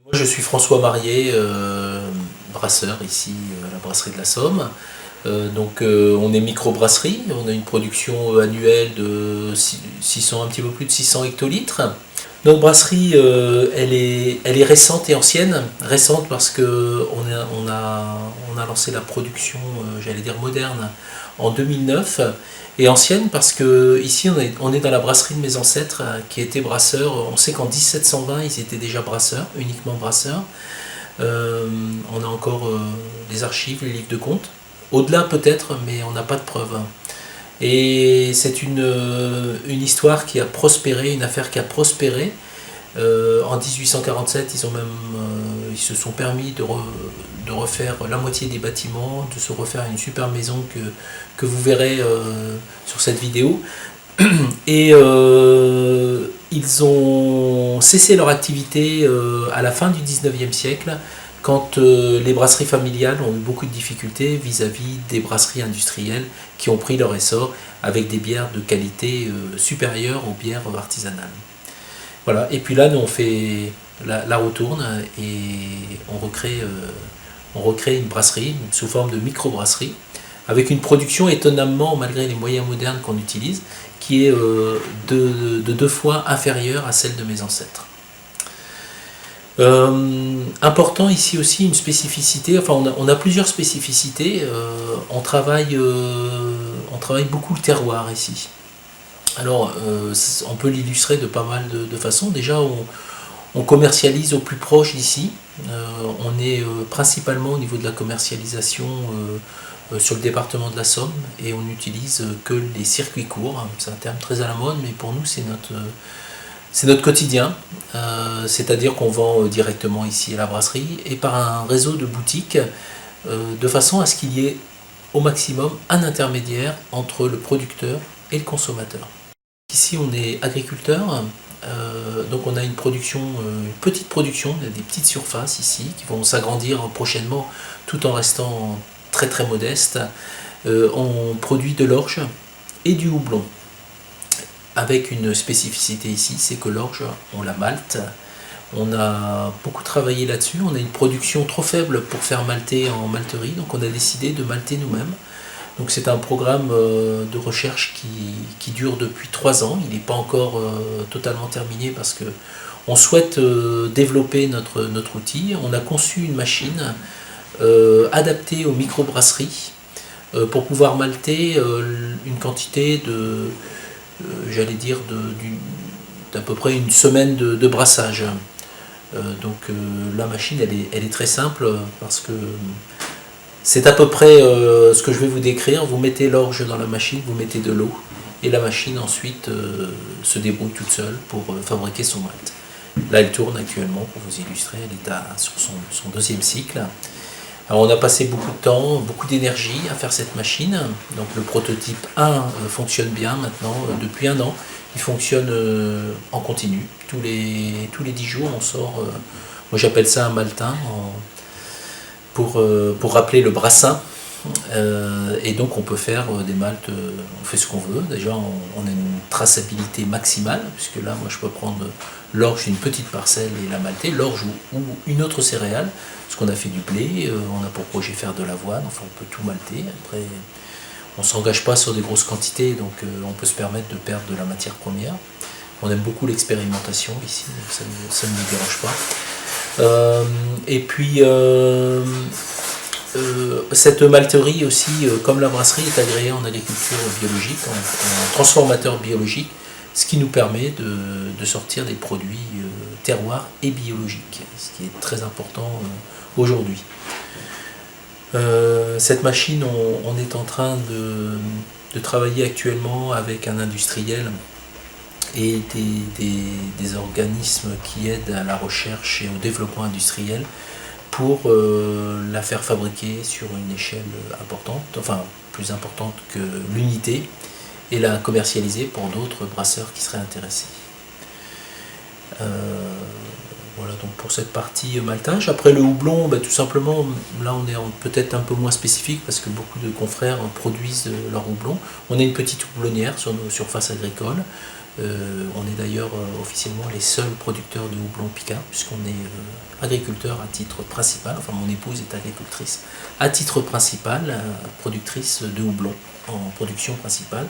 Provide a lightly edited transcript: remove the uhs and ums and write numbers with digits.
Moi, je suis François Marié, brasseur ici à la brasserie de la Somme. On est microbrasserie, on a une production annuelle de 600, un petit peu plus de 600 hectolitres. Notre brasserie, elle est récente et ancienne. Récente parce que on a lancé la production, j'allais dire moderne, en 2009. Et ancienne parce que ici on est dans la brasserie de mes ancêtres qui étaient brasseurs. On sait qu'en 1720 ils étaient déjà brasseurs, uniquement brasseurs. On a encore les archives, les livres de compte. Au-delà peut-être, mais on n'a pas de preuves. Et c'est une histoire qui a prospéré, une affaire qui a prospéré. En 1847, ils se sont permis de refaire la moitié des bâtiments, de se refaire une super maison que vous verrez sur cette vidéo. Et ils ont cessé leur activité à la fin du 19e siècle, quand les brasseries familiales ont eu beaucoup de difficultés vis-à-vis des brasseries industrielles qui ont pris leur essor avec des bières de qualité supérieure aux bières artisanales. Voilà. Et puis là, nous on fait la retourne et on recrée une brasserie sous forme de microbrasserie avec une production étonnamment, malgré les moyens modernes qu'on utilise, qui est de 2 fois inférieure à celle de mes ancêtres. Important ici aussi une spécificité, enfin on a plusieurs spécificités. On travaille beaucoup le terroir ici. Alors on peut l'illustrer de pas mal de façons. Déjà on commercialise au plus proche d'ici. On est principalement au niveau de la commercialisation sur le département de la Somme et on n'utilise que les circuits courts. C'est un terme très à la mode, mais pour nous c'est notre quotidien. C'est-à-dire qu'on vend directement ici à la brasserie et par un réseau de boutiques de façon à ce qu'il y ait au maximum un intermédiaire entre le producteur et le consommateur. Ici on est agriculteur. Donc on a une petite production, des petites surfaces ici qui vont s'agrandir prochainement tout en restant très très modeste. On produit de l'orge et du houblon avec une spécificité ici, c'est que l'orge on la malte. On a beaucoup travaillé là-dessus, on a une production trop faible pour faire malter en malterie, donc on a décidé de malter nous-mêmes. Donc c'est un programme de recherche qui dure depuis 3 ans. Il n'est pas encore totalement terminé parce que on souhaite développer notre outil. On a conçu une machine adaptée aux microbrasseries pour pouvoir malter une quantité j'allais dire, d'à peu près une semaine de brassage. La machine elle est très simple parce que c'est à peu près ce que je vais vous décrire. Vous mettez l'orge dans la machine, vous mettez de l'eau, et la machine ensuite se débrouille toute seule pour fabriquer son malt. Là, elle tourne actuellement, pour vous illustrer, elle est sur son 2e cycle. Alors, on a passé beaucoup de temps, beaucoup d'énergie à faire cette machine. Donc le prototype 1 fonctionne bien maintenant, depuis 1 an. Il fonctionne en continu. Tous les 10 jours, on sort, moi j'appelle ça un maltin, pour rappeler le brassin. Et donc on peut faire des maltes, on fait ce qu'on veut. Déjà on a une traçabilité maximale, puisque là moi je peux prendre l'orge d'une petite parcelle et la malter, l'orge ou une autre céréale, parce qu'on a fait du blé, on a pour projet faire de l'avoine, enfin on peut tout malter. Après on ne s'engage pas sur des grosses quantités, donc on peut se permettre de perdre de la matière première. On aime beaucoup l'expérimentation ici, donc ça ne nous dérange pas. Et puis cette malterie aussi, comme la brasserie, est agréée en agriculture biologique, en transformateur biologique, ce qui nous permet de sortir des produits terroirs et biologiques, ce qui est très important aujourd'hui. Cette machine, on est en train de travailler actuellement avec un industriel et des organismes qui aident à la recherche et au développement industriel pour la faire fabriquer sur une échelle importante, enfin plus importante que l'unité, et la commercialiser pour d'autres brasseurs qui seraient intéressés. Voilà, donc pour cette partie maltage. Après le houblon, tout simplement, là on est peut-être un peu moins spécifique parce que beaucoup de confrères produisent leur houblon. On est une petite houblonnière sur nos surfaces agricoles. On est d'ailleurs officiellement les seuls producteurs de houblon Picard, puisqu'on est agriculteur à titre principal. Enfin, mon épouse est agricultrice à titre principal, productrice de houblon en production principale.